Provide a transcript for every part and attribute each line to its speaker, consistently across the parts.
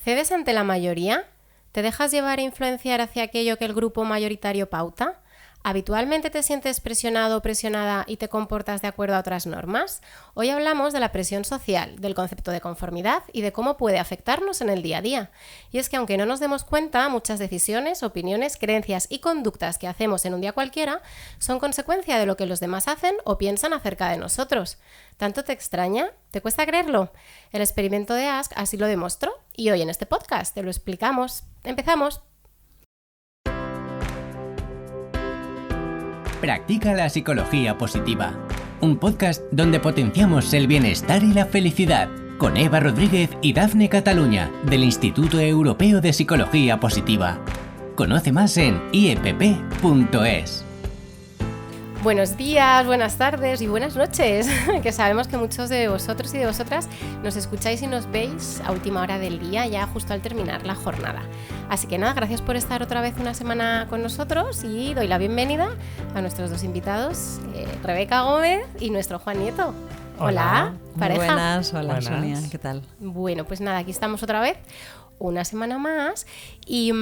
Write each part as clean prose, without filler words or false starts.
Speaker 1: ¿Cedes ante la mayoría? ¿Te dejas llevar e influenciar hacia aquello que el grupo mayoritario pauta? ¿Habitualmente te sientes presionado o presionada y te comportas de acuerdo a otras normas? Hoy hablamos de la presión social, del concepto de conformidad y de cómo puede afectarnos en el día a día. Y es que aunque no nos demos cuenta, muchas decisiones, opiniones, creencias y conductas que hacemos en un día cualquiera son consecuencia de lo que los demás hacen o piensan acerca de nosotros. ¿Tanto te extraña? ¿Te cuesta creerlo? El experimento de Ask así lo demostró y hoy en este podcast te lo explicamos. ¡Empezamos!
Speaker 2: Practica la psicología positiva, un podcast donde potenciamos el bienestar y la felicidad, con Eva Rodríguez y Dafne Cataluña, del Instituto Europeo de Psicología Positiva. Conoce más en iepp.es.
Speaker 1: Buenos días, buenas tardes y buenas noches, que sabemos que muchos de vosotros y de vosotras nos escucháis y nos veis a última hora del día, ya justo al terminar la jornada. Así que nada, gracias por estar otra vez una semana con nosotros y doy la bienvenida a nuestros dos invitados, Rebeca Gómez y nuestro Juan Nieto. Hola, pareja.
Speaker 3: Muy buenas, hola
Speaker 4: Buenas.
Speaker 3: Sonia, ¿qué tal?
Speaker 1: Bueno, pues nada, aquí estamos otra vez, una semana más y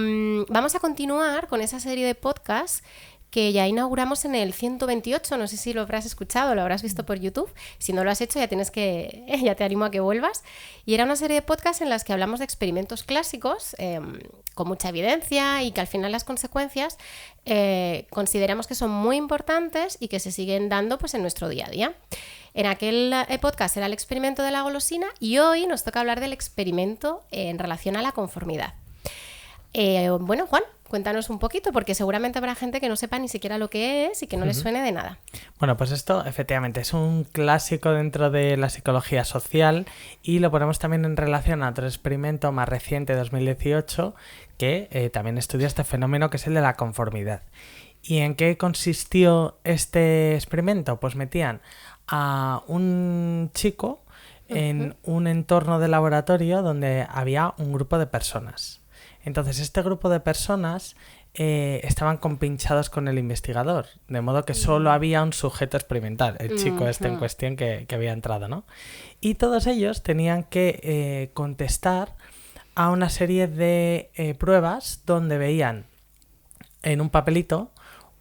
Speaker 1: vamos a continuar con esa serie de podcasts que ya inauguramos en el 128, no sé si lo habrás escuchado, lo habrás visto por YouTube. Si no lo has hecho, ya te animo a que vuelvas. Y era una serie de podcasts en las que hablamos de experimentos clásicos con mucha evidencia y que al final las consecuencias consideramos que son muy importantes y que se siguen dando pues, en nuestro día a día. En aquel podcast era el experimento de la golosina y hoy nos toca hablar del experimento en relación a la conformidad. Bueno, Juan, cuéntanos un poquito, porque seguramente habrá gente que no sepa ni siquiera lo que es y que no les suene de nada.
Speaker 4: Bueno, pues esto efectivamente es un clásico dentro de la psicología social y lo ponemos también en relación a otro experimento más reciente, 2018, que también estudia este fenómeno que es el de la conformidad. ¿Y en qué consistió este experimento? Pues metían a un chico en un entorno de laboratorio donde había un grupo de personas. Entonces, este grupo de personas estaban compinchados con el investigador, de modo que solo había un sujeto experimental, el chico en cuestión que había entrado, ¿no? Y todos ellos tenían que contestar a una serie de pruebas donde veían en un papelito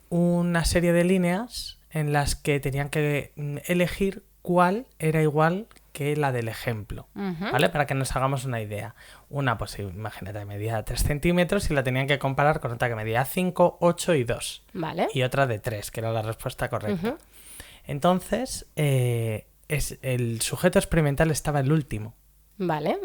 Speaker 4: una serie de líneas en las que tenían que elegir cuál era igual que la del ejemplo, ¿vale? Para que nos hagamos una idea. Una, pues imagínate, medía 3 centímetros y la tenían que comparar con otra que medía 5, 8 y 2.
Speaker 1: Vale.
Speaker 4: Y otra de 3, que era la respuesta correcta. Entonces, el sujeto experimental estaba el último.
Speaker 1: Vale.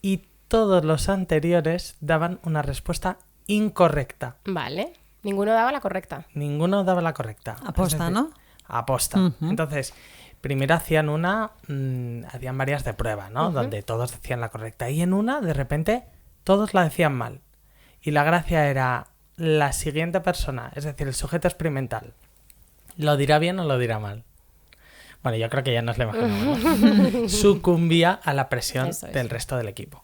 Speaker 4: Y todos los anteriores daban una respuesta incorrecta.
Speaker 1: Vale. Ninguno daba la correcta.
Speaker 4: Ninguno daba la correcta.
Speaker 3: Aposta, ¿no?
Speaker 4: Aposta. Entonces, primero hacían hacían varias de prueba, ¿no? Donde todos decían la correcta. Y en una, de repente, todos la decían mal. Y la gracia era la siguiente persona, es decir, el sujeto experimental. ¿Lo dirá bien o lo dirá mal? Bueno, yo creo que ya nos lo imaginamos. Sucumbía a la presión del resto del equipo.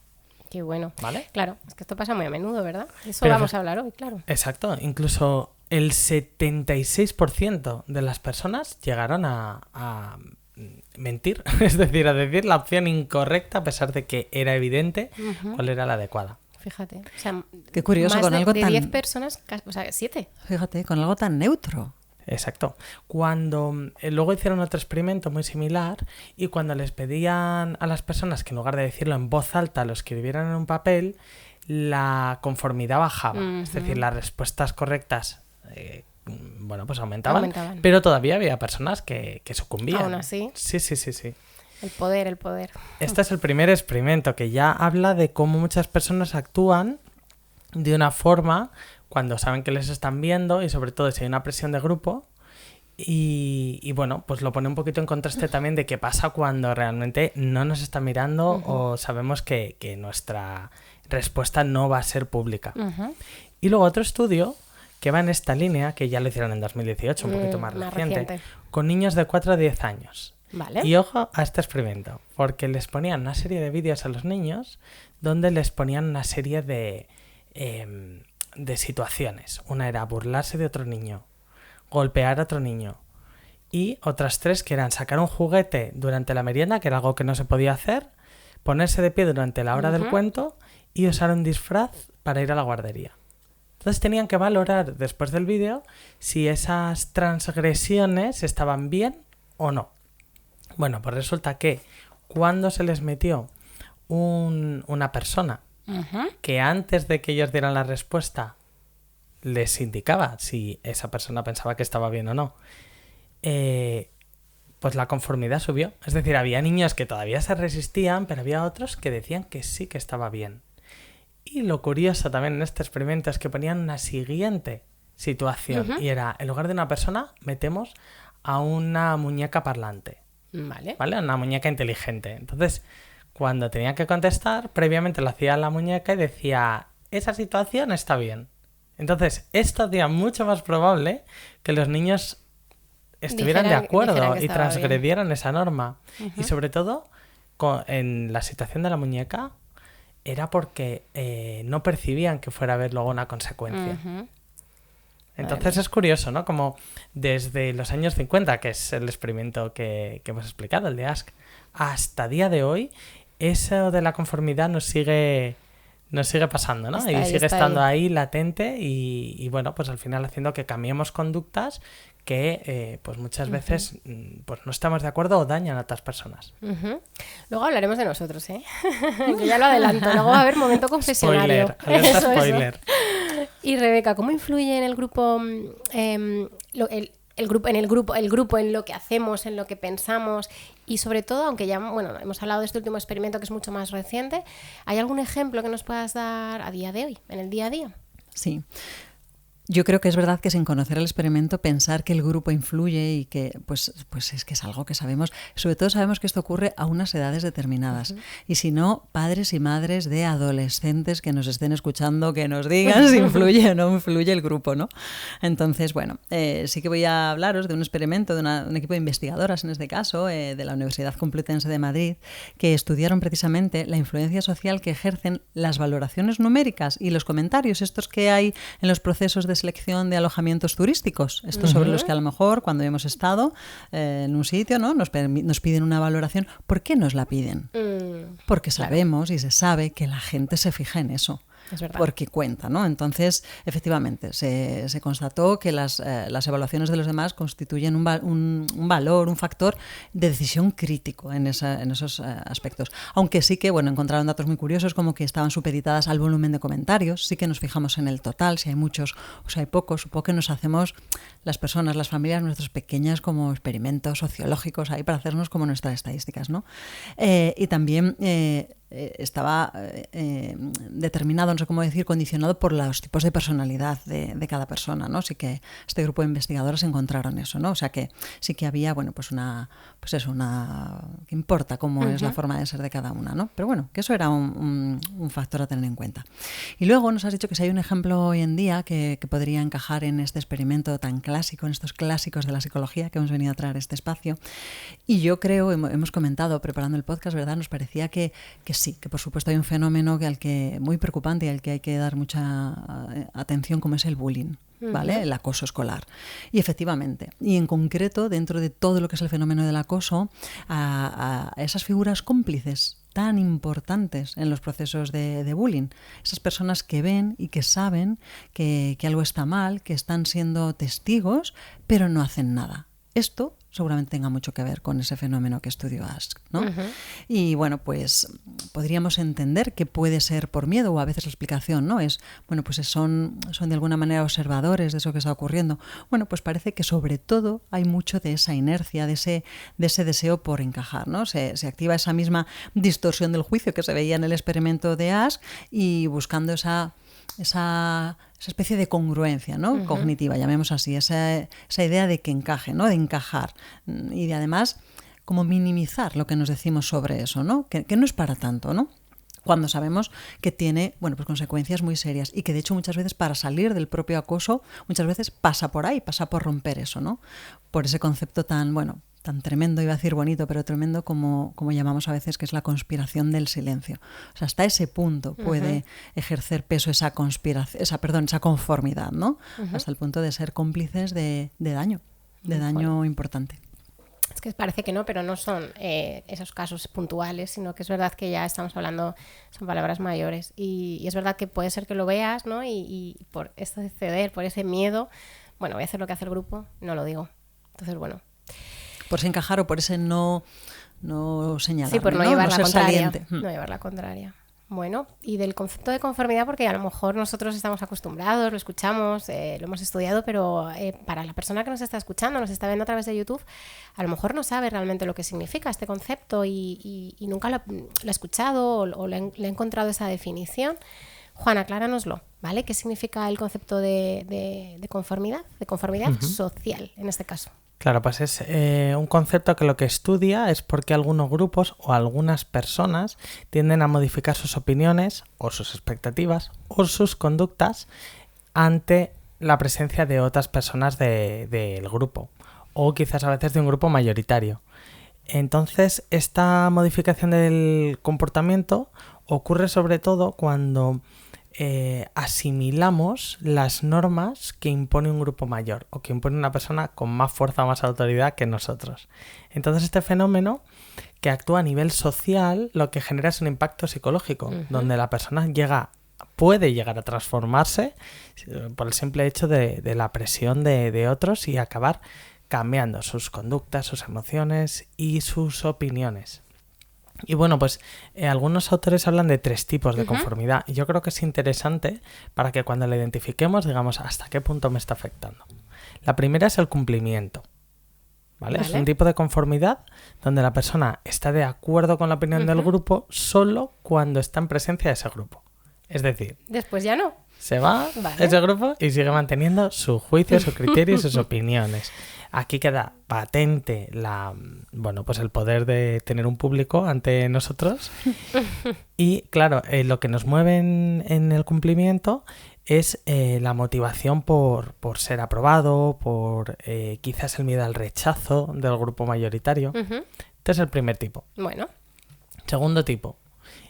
Speaker 1: Qué bueno.
Speaker 4: ¿Vale?
Speaker 1: Claro, es que esto pasa muy a menudo, ¿verdad? Eso
Speaker 4: Pero
Speaker 1: vamos a hablar hoy, claro.
Speaker 4: Exacto. Incluso el 76% de las personas llegaron a mentir, es decir, a decir la opción incorrecta a pesar de que era evidente cuál era la adecuada.
Speaker 1: Fíjate. O sea,
Speaker 3: Qué curioso,
Speaker 1: más
Speaker 3: con algo
Speaker 1: de
Speaker 3: tan...
Speaker 1: 10 personas, o sea, 7.
Speaker 3: Fíjate, con algo tan neutro.
Speaker 4: Exacto. Cuando luego hicieron otro experimento muy similar y cuando les pedían a las personas que en lugar de decirlo en voz alta lo escribieran en un papel, la conformidad bajaba. Es decir, las respuestas correctas pues aumentaban. Pero todavía había personas que sucumbían.
Speaker 1: Aún así.
Speaker 4: Sí.
Speaker 1: El poder.
Speaker 4: Este es el primer experimento que ya habla de cómo muchas personas actúan de una forma cuando saben que les están viendo y sobre todo si hay una presión de grupo y bueno, pues lo pone un poquito en contraste también de qué pasa cuando realmente no nos está mirando o sabemos que nuestra respuesta no va a ser pública. Y luego otro estudio que va en esta línea, que ya lo hicieron en 2018, un poquito más reciente, con niños de 4 a 10 años.
Speaker 1: Vale.
Speaker 4: Y ojo a este experimento, porque les ponían una serie de vídeos a los niños donde les ponían una serie de situaciones. Una era burlarse de otro niño, golpear a otro niño y otras 3 que eran sacar un juguete durante la merienda, que era algo que no se podía hacer, ponerse de pie durante la hora del cuento y usar un disfraz para ir a la guardería. Entonces tenían que valorar después del vídeo si esas transgresiones estaban bien o no. Bueno, pues resulta que cuando se les metió una persona que antes de que ellos dieran la respuesta les indicaba si esa persona pensaba que estaba bien o no, pues la conformidad subió. Es decir, había niños que todavía se resistían, pero había otros que decían que sí que estaba bien. Y lo curioso también en este experimento es que ponían una siguiente situación y era, en lugar de una persona, metemos a una muñeca parlante. ¿Vale? Una muñeca inteligente. Entonces, cuando tenía que contestar, previamente lo hacía la muñeca y decía, esa situación está bien. Entonces, esto hacía mucho más probable que los niños estuvieran de acuerdo y transgredieran bien esa norma. Y sobre todo, en la situación de la muñeca, era porque no percibían que fuera a haber luego una consecuencia. Entonces es curioso, ¿no? Como desde los años 50, que es el experimento que hemos explicado, el de Ask, hasta día de hoy, eso de la conformidad nos sigue pasando, ¿no? Y sigue estando ahí latente y bueno, pues al final haciendo que cambiemos conductas que pues muchas veces pues no estamos de acuerdo o dañan a otras personas.
Speaker 1: Luego hablaremos de nosotros, ¿eh? Yo ya lo adelanto. Luego va a haber momento confesionario.
Speaker 4: Spoiler.
Speaker 1: Y Rebeca, ¿cómo influye en el grupo el grupo en lo que hacemos, en lo que pensamos? Y sobre todo, aunque ya hemos hablado de este último experimento que es mucho más reciente, ¿hay algún ejemplo que nos puedas dar a día de hoy, en el día a día?
Speaker 3: Sí. Yo creo que es verdad que sin conocer el experimento, pensar que el grupo influye y que pues es que es algo que sabemos. Sobre todo sabemos que esto ocurre a unas edades determinadas. Y si no, padres y madres de adolescentes que nos estén escuchando, que nos digan si influye o no influye el grupo, ¿no? Entonces, bueno, sí que voy a hablaros de un experimento de un equipo de investigadoras, en este caso, de la Universidad Complutense de Madrid, que estudiaron precisamente la influencia social que ejercen las valoraciones numéricas y los comentarios, estos que hay en los procesos de selección de alojamientos turísticos, estos sobre los que a lo mejor cuando hemos estado en un sitio, ¿no? nos piden una valoración. ¿Por qué nos la piden? Porque sabemos y se sabe que la gente se fija en eso. Es verdad. Porque cuenta, ¿no? Entonces, efectivamente, se constató que las evaluaciones de los demás constituyen un valor, un factor de decisión crítico en esos aspectos. Aunque sí que, encontraron datos muy curiosos como que estaban supeditadas al volumen de comentarios, sí que nos fijamos en el total, si hay muchos o si hay pocos. Supongo que nos hacemos las personas, las familias, nuestros pequeños como experimentos sociológicos ahí para hacernos como nuestras estadísticas, ¿no? Y también estaba determinado, no sé cómo decir, condicionado por los tipos de personalidad de cada persona, ¿no? Así que este grupo de investigadoras encontraron eso, ¿no? O sea que sí que había, que importa cómo es la forma de ser de cada una, ¿no? Pero bueno, que eso era un factor a tener en cuenta. Y luego nos has dicho que si hay un ejemplo hoy en día que podría encajar en este experimento tan clásico, en estos clásicos de la psicología que hemos venido a traer a este espacio. Y yo creo, hemos comentado preparando el podcast, ¿verdad? Nos parecía que sí, que por supuesto hay un fenómeno muy preocupante y al que hay que dar mucha atención, como es el bullying, ¿vale? El acoso escolar. Y efectivamente, y en concreto, dentro de todo lo que es el fenómeno del acoso, a esas figuras cómplices tan importantes en los procesos de bullying, esas personas que ven y que saben que algo está mal, que están siendo testigos, pero no hacen nada. Esto seguramente tenga mucho que ver con ese fenómeno que estudió Ask, ¿no? Y pues podríamos entender que puede ser por miedo, o a veces la explicación, ¿no? Es, pues son de alguna manera observadores de eso que está ocurriendo. Pues parece que sobre todo hay mucho de esa inercia, de ese deseo por encajar, ¿no? Se activa esa misma distorsión del juicio que se veía en el experimento de Ask y buscando esa especie de congruencia, ¿no? Cognitiva, llamemos así, esa idea de que encaje, ¿no? De encajar y de además como minimizar lo que nos decimos sobre eso, ¿no? Que no es para tanto, ¿no? Cuando sabemos que tiene, pues consecuencias muy serias y que de hecho muchas veces para salir del propio acoso, muchas veces pasa por ahí, pasa por romper eso, ¿no? Por ese concepto tan tremendo, iba a decir bonito, pero tremendo como llamamos a veces, que es la conspiración del silencio. O sea, hasta ese punto puede ejercer peso esa conformidad, ¿no? Hasta el punto de ser cómplices de daño importante.
Speaker 1: Es que parece que no, pero no son esos casos puntuales, sino que es verdad que ya estamos hablando, son palabras mayores. Y es verdad que puede ser que lo veas, ¿no? Y por esto de ceder, por ese miedo, bueno, voy a hacer lo que hace el grupo, no lo digo. Entonces, bueno.
Speaker 3: Por ese encajar o por ese no señalar.
Speaker 1: Sí, por no llevar la
Speaker 3: ser
Speaker 1: contraria.
Speaker 3: saliente.
Speaker 1: No llevar la contraria. Bueno, y del concepto de conformidad, porque a lo mejor nosotros estamos acostumbrados, lo escuchamos, lo hemos estudiado, pero para la persona que nos está escuchando, nos está viendo a través de YouTube, a lo mejor no sabe realmente lo que significa este concepto y nunca lo ha escuchado o le ha encontrado esa definición. Juana, acláranoslo, ¿vale? ¿Qué significa el concepto de conformidad? De conformidad social, en este caso.
Speaker 4: Claro, pues es un concepto que lo que estudia es por qué algunos grupos o algunas personas tienden a modificar sus opiniones o sus expectativas o sus conductas ante la presencia de otras personas del grupo o quizás a veces de un grupo mayoritario. Entonces, esta modificación del comportamiento ocurre sobre todo cuando asimilamos las normas que impone un grupo mayor o que impone una persona con más fuerza o más autoridad que nosotros. Entonces este fenómeno que actúa a nivel social lo que genera es un impacto psicológico, donde la persona puede llegar a transformarse por el simple hecho de la presión de otros y acabar cambiando sus conductas, sus emociones y sus opiniones. Y bueno, pues algunos autores hablan de 3 tipos de conformidad y yo creo que es interesante para que cuando la identifiquemos digamos hasta qué punto me está afectando. La primera es el cumplimiento, ¿vale? Es un tipo de conformidad donde la persona está de acuerdo con la opinión del grupo solo cuando está en presencia de ese grupo. Es decir,
Speaker 1: después ya no.
Speaker 4: Se va ese grupo y sigue manteniendo su juicio, su criterio y sus opiniones. Aquí queda patente pues el poder de tener un público ante nosotros. Y claro, lo que nos mueve en el cumplimiento es la motivación por ser aprobado, por quizás el miedo al rechazo del grupo mayoritario. Este es el primer tipo.
Speaker 1: Bueno.
Speaker 4: Segundo tipo,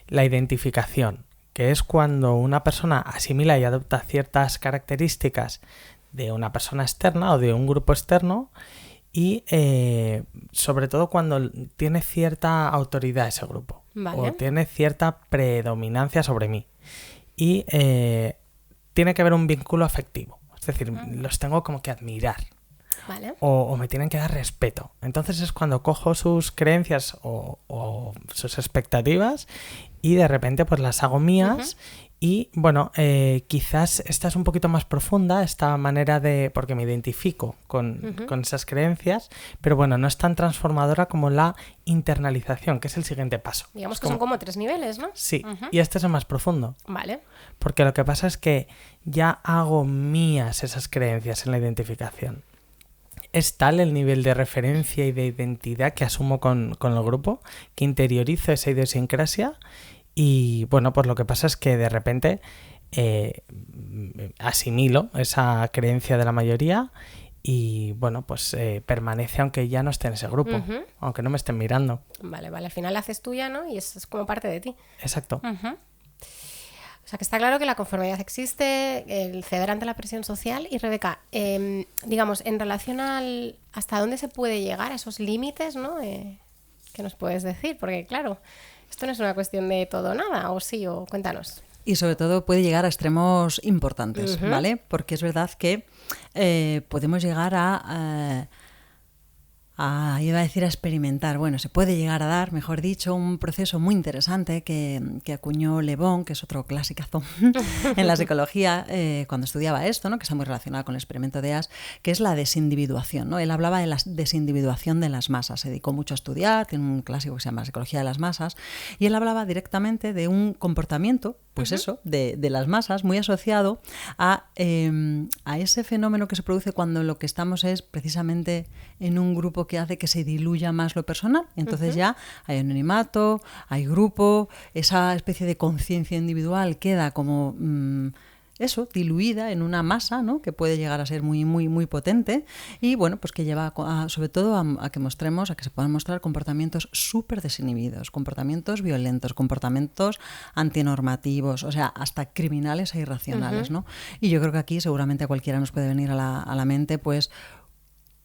Speaker 4: la identificación, que es cuando una persona asimila y adopta ciertas características de una persona externa o de un grupo externo y sobre todo cuando tiene cierta autoridad ese grupo o tiene cierta predominancia sobre mí y tiene que haber un vínculo afectivo, es decir, los tengo como que admirar.
Speaker 1: Vale.
Speaker 4: O me tienen que dar respeto. Entonces es cuando cojo sus creencias o sus expectativas y de repente pues las hago mías. Y bueno, quizás esta es un poquito más profunda, esta manera porque me identifico con esas creencias, pero bueno, no es tan transformadora como la internalización, que es el siguiente paso.
Speaker 1: Digamos que son como 3 niveles, ¿no?
Speaker 4: Sí, y este es el más profundo.
Speaker 1: Vale.
Speaker 4: Porque lo que pasa es que ya hago mías esas creencias en la identificación. Es tal el nivel de referencia y de identidad que asumo con el grupo, que interiorizo esa idiosincrasia y bueno, pues lo que pasa es que de repente asimilo esa creencia de la mayoría y bueno, pues permanece aunque ya no esté en ese grupo, aunque no me estén mirando.
Speaker 1: Vale, al final la haces tuya, ¿no? Y es como parte de ti.
Speaker 4: Exacto.
Speaker 1: O sea, que está claro que la conformidad existe, el ceder ante la presión social. Y Rebeca, digamos, en relación hasta dónde se puede llegar a esos límites, ¿no? ¿Qué nos puedes decir? Porque claro, esto no es una cuestión de todo o nada, o sí, o cuéntanos.
Speaker 3: Y sobre todo puede llegar a extremos importantes, ¿vale? Porque es verdad que podemos llegar iba a decir a experimentar. Bueno, se puede llegar a dar, mejor dicho, un proceso muy interesante que acuñó Le Bon, que es otro clasicazo en la psicología, cuando estudiaba esto, ¿no? Que está muy relacionado con el experimento de Asch, que es la desindividuación, ¿no? Él hablaba de la desindividuación de las masas, se dedicó mucho a estudiar, tiene un clásico que se llama Psicología de las masas, y él hablaba directamente de un comportamiento, pues eso, de las masas, muy asociado a ese fenómeno que se produce cuando lo que estamos es precisamente en un grupo que hace que se diluya más lo personal. Entonces ya hay anonimato, hay grupo, esa especie de conciencia individual queda como diluida en una masa, ¿no? Que puede llegar a ser muy, muy, muy potente y bueno, pues que lleva sobre todo a que se puedan mostrar comportamientos súper desinhibidos, comportamientos violentos, comportamientos antinormativos, o sea, hasta criminales e irracionales, ¿no? Y yo creo que aquí seguramente a cualquiera nos puede venir a la mente, pues,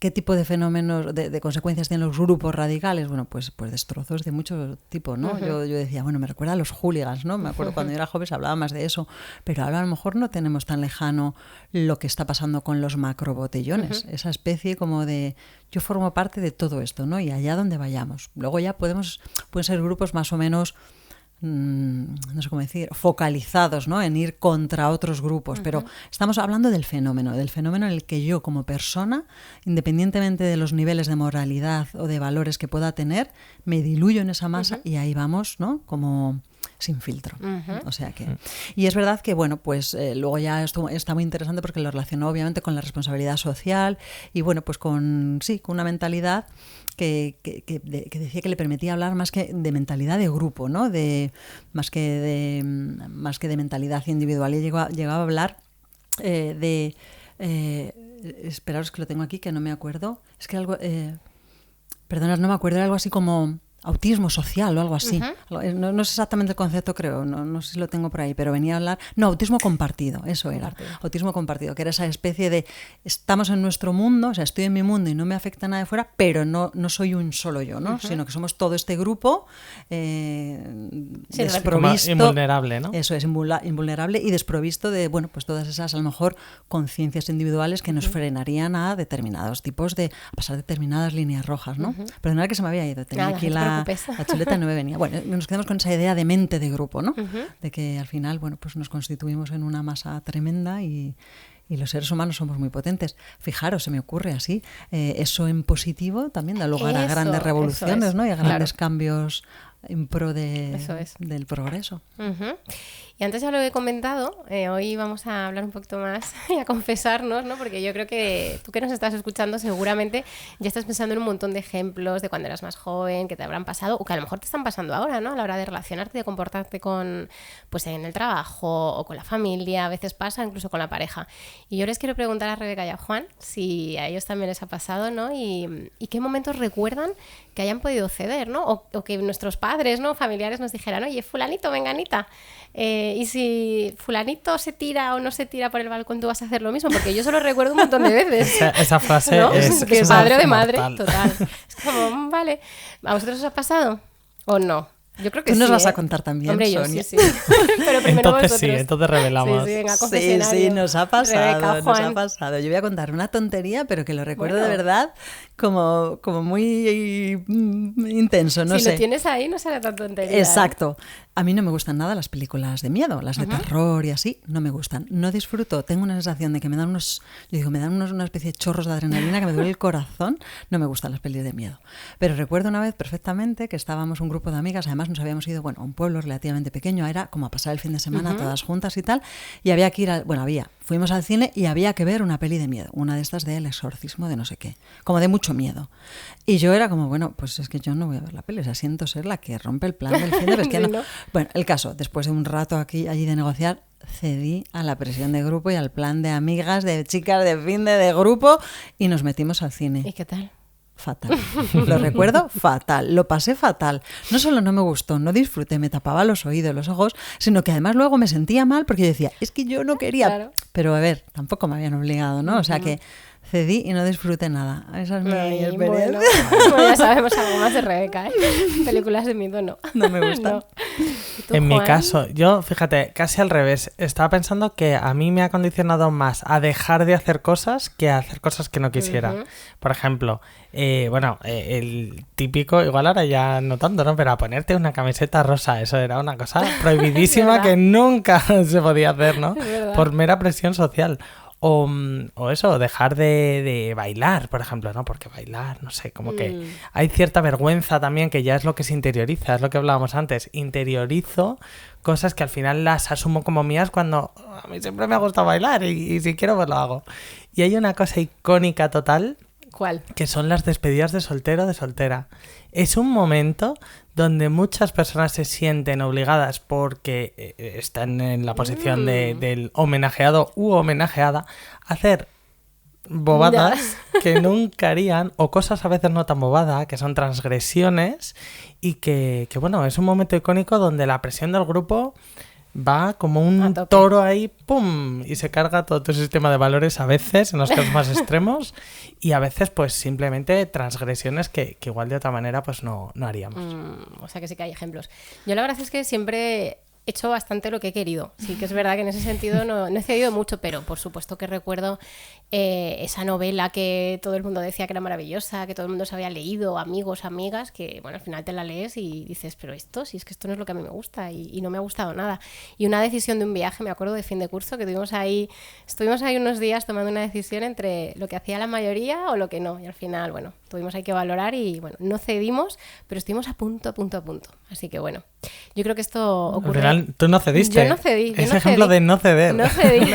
Speaker 3: ¿qué tipo de fenómenos, de consecuencias tienen los grupos radicales? Bueno, pues destrozos de mucho tipo, ¿no? Yo decía, bueno, me recuerda a los hooligans, ¿no? Me acuerdo cuando yo era joven se hablaba más de eso, pero ahora a lo mejor no tenemos tan lejano lo que está pasando con los macrobotellones, esa especie como de yo formo parte de todo esto, ¿no? Y allá donde vayamos. Luego ya pueden ser grupos más o menos, no sé cómo decir, focalizados, ¿no? En ir contra otros grupos, pero estamos hablando del fenómeno en el que yo como persona, independientemente de los niveles de moralidad o de valores que pueda tener, me diluyo en esa masa y ahí vamos, ¿no? Como sin filtro. O sea que... Y es verdad que, bueno, pues luego ya esto está muy interesante porque lo relacionó obviamente con la responsabilidad social y, bueno, pues con una mentalidad que decía que le permitía hablar más que de grupo, ¿no? Más que de mentalidad individual. Y llegaba a hablar esperaros que lo tengo aquí, que no me acuerdo. Es que algo... perdonad, no me acuerdo, era algo así como... autismo social o algo así. No es exactamente el concepto, creo, no sé si lo tengo por ahí, pero venía a hablar... No, autismo compartido, eso era. Autismo compartido, que era esa especie de estamos en nuestro mundo, o sea, estoy en mi mundo y no me afecta nada de fuera, pero no soy un solo yo, ¿no? Sino que somos todo este grupo desprovisto...
Speaker 4: Invulnerable, ¿no?
Speaker 3: Eso es, invulnerable y desprovisto de, bueno, pues todas esas, a lo mejor, conciencias individuales que nos frenarían a determinados tipos de... a pasar determinadas líneas rojas, ¿no? Perdonad que se me había ido, tenía aquí la chuleta no me venía. Bueno, nos quedamos con esa idea de mente de grupo, ¿no? De que al final, bueno, pues nos constituimos en una masa tremenda y los seres humanos somos muy potentes. Fijaros, se me ocurre así, eso en positivo también da lugar a grandes revoluciones, ¿no? Y a grandes cambios en pro del progreso.
Speaker 1: Y antes ya lo he comentado, hoy vamos a hablar un poquito más y a confesarnos, ¿no? Porque yo creo que tú que nos estás escuchando seguramente ya estás pensando en un montón de ejemplos de cuando eras más joven, que te habrán pasado o que a lo mejor te están pasando ahora, ¿no? A la hora de relacionarte, de comportarte pues en el trabajo o con la familia, a veces pasa incluso con la pareja. Y yo les quiero preguntar a Rebeca y a Juan si a ellos también les ha pasado, ¿no? Y qué momentos recuerdan que hayan podido ceder, ¿no? O que nuestros padres, ¿no? Familiares nos dijeran, oye, fulanito, menganita, y si fulanito se tira o no se tira por el balcón, tú vas a hacer lo mismo, porque yo solo recuerdo un montón de veces.
Speaker 4: Esa frase, ¿no?
Speaker 1: Es que padre o de madre, total. Es como, vale, ¿a vosotros os ha pasado o no? Yo creo que
Speaker 3: tú nos
Speaker 1: sí,
Speaker 3: vas a contar también,
Speaker 1: hombre,
Speaker 3: Sonia.
Speaker 1: Yo sí. Pero primero
Speaker 4: entonces
Speaker 1: vosotros.
Speaker 4: Sí, entonces revelamos.
Speaker 1: Sí, venga, confesionario.
Speaker 3: Sí, nos ha pasado,
Speaker 1: Rebeca,
Speaker 3: nos ha pasado. Yo voy a contar una tontería, pero que lo recuerdo de verdad como muy intenso, no sé.
Speaker 1: Si lo tienes ahí, no será tan tontería.
Speaker 3: Exacto. A mí no me gustan nada las películas de miedo, las de terror y así, no me gustan. No disfruto, tengo una sensación de que me dan una especie de chorros de adrenalina que me duele el corazón. No me gustan las pelis de miedo. Pero recuerdo una vez perfectamente que estábamos un grupo de amigas, además nos habíamos ido, bueno, a un pueblo relativamente pequeño, era como a pasar el fin de semana todas juntas y tal, y había que ir fuimos al cine y había que ver una peli de miedo, una de estas de El exorcismo de no sé qué, como de mucho miedo. Y yo era como, bueno, pues es que yo no voy a ver la peli, o sea, siento ser la que rompe el plan del cine, pero es que no. Bueno, el caso, después de un rato allí de negociar, cedí a la presión de grupo y al plan de amigas, de chicas de fin de grupo y nos metimos al cine.
Speaker 1: ¿Y qué tal?
Speaker 3: Fatal. Lo recuerdo fatal. Lo pasé fatal. No solo no me gustó, no disfruté, me tapaba los oídos, los ojos, sino que además luego me sentía mal porque yo decía, es que yo no quería. Claro. Pero a ver, tampoco me habían obligado, ¿no? O sea que cedí y no disfruté nada. Esa es mi experiencia.
Speaker 1: Bueno, ya sabemos algo más de Rebeca, ¿eh? Películas de miedo no.
Speaker 3: No me gustan.
Speaker 1: No. ¿Tú,
Speaker 4: en
Speaker 1: Juan?
Speaker 4: mi caso, yo, fíjate, casi al revés. Estaba pensando que a mí me ha condicionado más a dejar de hacer cosas que a hacer cosas que no quisiera. Por ejemplo, el típico, igual ahora ya no tanto, ¿no? Pero a ponerte una camiseta rosa, eso era una cosa prohibidísima que nunca se podía hacer, ¿no? Por mera presión social. O eso, dejar de bailar, por ejemplo, ¿no? Porque bailar, no sé, como que hay cierta vergüenza también, que ya es lo que se interioriza, es lo que hablábamos antes. Interiorizo cosas que al final las asumo como mías cuando a mí siempre me ha gustado bailar y si quiero pues lo hago. Y hay una cosa icónica total.
Speaker 1: ¿Cuál?
Speaker 4: Que son las despedidas de soltero o de soltera. Es un momento donde muchas personas se sienten obligadas porque están en la posición del homenajeado u homenajeada a hacer bobadas que nunca harían, o cosas a veces no tan bobadas, que son transgresiones, y que bueno, es un momento icónico donde la presión del grupo va como un toro ahí, ¡pum! Y se carga todo tu sistema de valores a veces, en los casos más extremos, y a veces pues simplemente transgresiones que igual de otra manera pues no haríamos.
Speaker 1: O sea que sí que hay ejemplos. Yo la verdad es que siempre he hecho bastante lo que he querido. Sí que es verdad que en ese sentido no he cedido mucho, pero por supuesto que recuerdo esa novela que todo el mundo decía que era maravillosa, que todo el mundo se había leído, amigos, amigas, que bueno, al final te la lees y dices, pero esto, si es que esto no es lo que a mí me gusta y no me ha gustado nada. Y una decisión de un viaje, me acuerdo de fin de curso, que estuvimos ahí unos días tomando una decisión entre lo que hacía la mayoría o lo que no. Y al final, bueno, tuvimos ahí que valorar y bueno, no cedimos, pero estuvimos a punto. Así que bueno, yo creo que esto ocurre.
Speaker 4: Al final, tú no cediste.
Speaker 1: Yo no cedí.
Speaker 4: Ese ejemplo de no ceder.
Speaker 1: No cedí.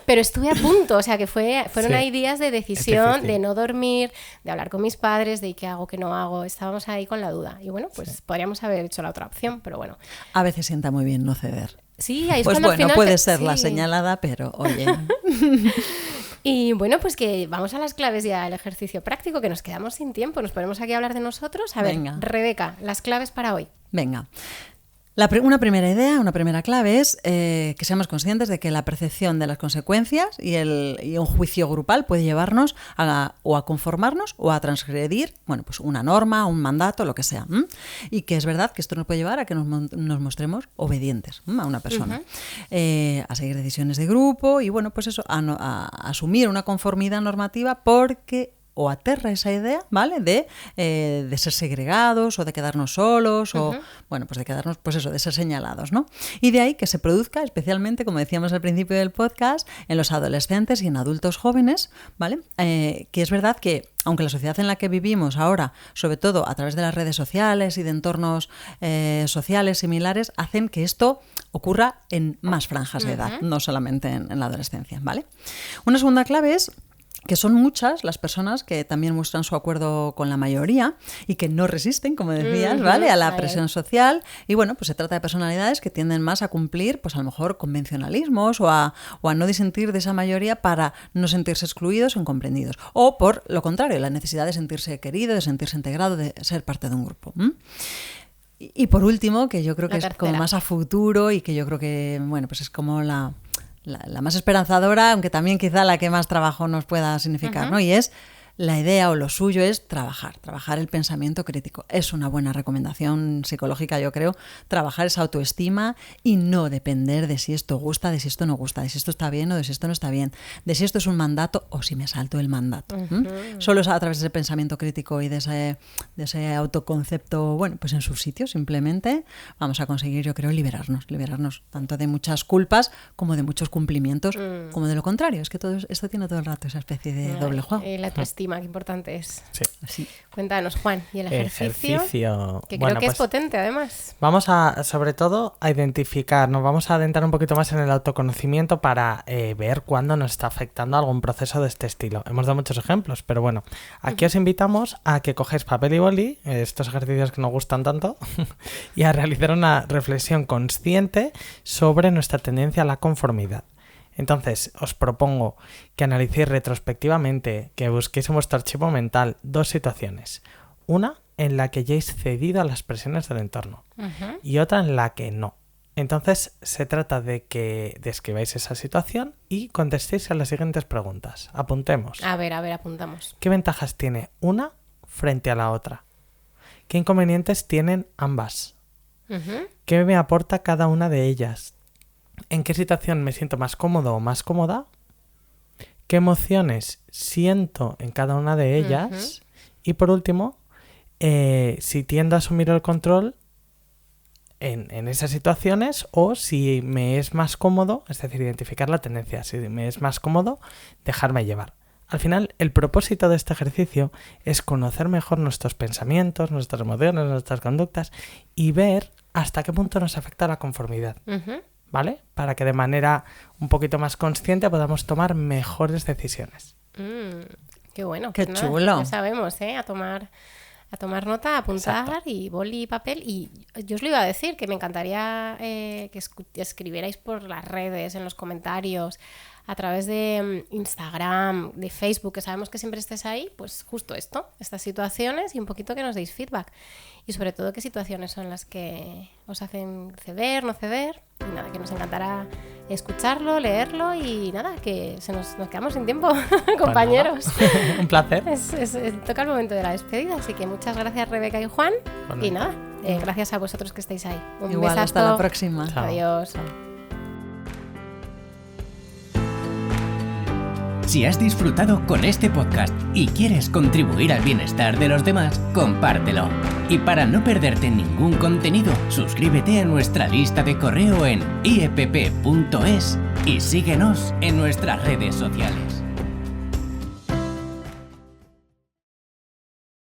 Speaker 1: Pero estuve a punto, o sea que fueron ahí días de decisión, de no dormir, de hablar con mis padres, de qué hago, qué no hago. Estábamos ahí con la duda. Y bueno, pues podríamos haber hecho la otra opción, pero bueno.
Speaker 3: A veces sienta muy bien no ceder.
Speaker 1: Sí, ahí es
Speaker 3: pues
Speaker 1: cuando
Speaker 3: bueno,
Speaker 1: al final
Speaker 3: puede ser la señalada, pero oye.
Speaker 1: Y bueno, pues que vamos a las claves ya del ejercicio práctico, que nos quedamos sin tiempo. Nos ponemos aquí a hablar de nosotros. A ver, Rebeca, las claves para hoy.
Speaker 3: Venga. Una primera idea, una primera clave es que seamos conscientes de que la percepción de las consecuencias y un juicio grupal puede llevarnos o a conformarnos o a transgredir, bueno, pues una norma, un mandato, lo que sea. Y que es verdad que esto nos puede llevar a que nos mostremos obedientes a una persona, a seguir decisiones de grupo y bueno, pues eso, a asumir una conformidad normativa porque o aterra esa idea, ¿vale? De ser segregados o de quedarnos solos o, bueno, pues de quedarnos, pues eso, de ser señalados, ¿no? Y de ahí que se produzca, especialmente, como decíamos al principio del podcast, en los adolescentes y en adultos jóvenes, ¿vale? Que es verdad que, aunque la sociedad en la que vivimos ahora, sobre todo a través de las redes sociales y de entornos sociales similares, hacen que esto ocurra en más franjas de edad, no solamente en la adolescencia, ¿vale? Una segunda clave es que son muchas las personas que también muestran su acuerdo con la mayoría y que no resisten, como decías, ¿vale? A la presión social. Y bueno, pues se trata de personalidades que tienden más a cumplir, pues a lo mejor convencionalismos o a no disentir de esa mayoría para no sentirse excluidos o incomprendidos. O por lo contrario, la necesidad de sentirse querido, de sentirse integrado, de ser parte de un grupo. Y por último, que yo creo que es como más a futuro y que yo creo que, bueno, pues es como la más esperanzadora, aunque también quizá la que más trabajo nos pueda significar, ¿no? Y es la idea o lo suyo es trabajar el pensamiento crítico. Es una buena recomendación psicológica, yo creo, trabajar esa autoestima y no depender de si esto gusta, de si esto no gusta, de si esto está bien o de si esto no está bien, de si esto es un mandato o si me salto el mandato. Solo es a través de ese pensamiento crítico y de ese autoconcepto, bueno, pues en su sitio simplemente vamos a conseguir, yo creo, liberarnos tanto de muchas culpas como de muchos cumplimientos, como de lo contrario. Es que todo esto tiene todo el rato esa especie de doble juego.
Speaker 1: La autoestima, qué importante es.
Speaker 3: Sí.
Speaker 1: Cuéntanos, Juan, y el ejercicio que creo que es potente, además.
Speaker 4: Vamos sobre todo a identificar, nos vamos a adentrar un poquito más en el autoconocimiento para ver cuándo nos está afectando algún proceso de este estilo. Hemos dado muchos ejemplos, pero bueno, aquí os invitamos a que cogáis papel y boli, estos ejercicios que nos gustan tanto, y a realizar una reflexión consciente sobre nuestra tendencia a la conformidad. Entonces, os propongo que analicéis retrospectivamente, que busquéis en vuestro archivo mental 2 situaciones. Una en la que hayáis cedido a las presiones del entorno y otra en la que no. Entonces, se trata de que describáis esa situación y contestéis a las siguientes preguntas. Apuntemos.
Speaker 1: A ver, apuntamos.
Speaker 4: ¿Qué ventajas tiene una frente a la otra? ¿Qué inconvenientes tienen ambas? ¿Qué me aporta cada una de ellas? ¿En qué situación me siento más cómodo o más cómoda? ¿Qué emociones siento en cada una de ellas? Y por último, si tiendo a asumir el control en esas situaciones o si me es más cómodo, es decir, identificar la tendencia, si me es más cómodo, dejarme llevar. Al final, el propósito de este ejercicio es conocer mejor nuestros pensamientos, nuestras emociones, nuestras conductas y ver hasta qué punto nos afecta la conformidad. ¿Vale? Para que de manera un poquito más consciente podamos tomar mejores decisiones.
Speaker 1: Qué bueno.
Speaker 3: Qué chulo.
Speaker 1: Ya sabemos, a tomar nota, a apuntar. Exacto. Y boli y papel. Y yo os lo iba a decir, que me encantaría que escribierais por las redes, en los comentarios, a través de Instagram, de Facebook, que sabemos que siempre estés ahí, pues justo esto, estas situaciones y un poquito que nos deis feedback. Y sobre todo qué situaciones son las que os hacen ceder, no ceder. Y nada, que nos encantará escucharlo, leerlo y nada, que nos quedamos sin tiempo, compañeros.
Speaker 4: Pues un placer.
Speaker 1: Toca el momento de la despedida, así que muchas gracias Rebeca y Juan. Y nada, gracias a vosotros que estáis ahí. Un
Speaker 3: Igual,
Speaker 1: besazo.
Speaker 3: hasta la próxima.
Speaker 4: Chao.
Speaker 1: Adiós.
Speaker 2: Si has disfrutado con este podcast y quieres contribuir al bienestar de los demás, compártelo. Y para no perderte ningún contenido, suscríbete a nuestra lista de correo en iepp.es y síguenos en nuestras redes sociales.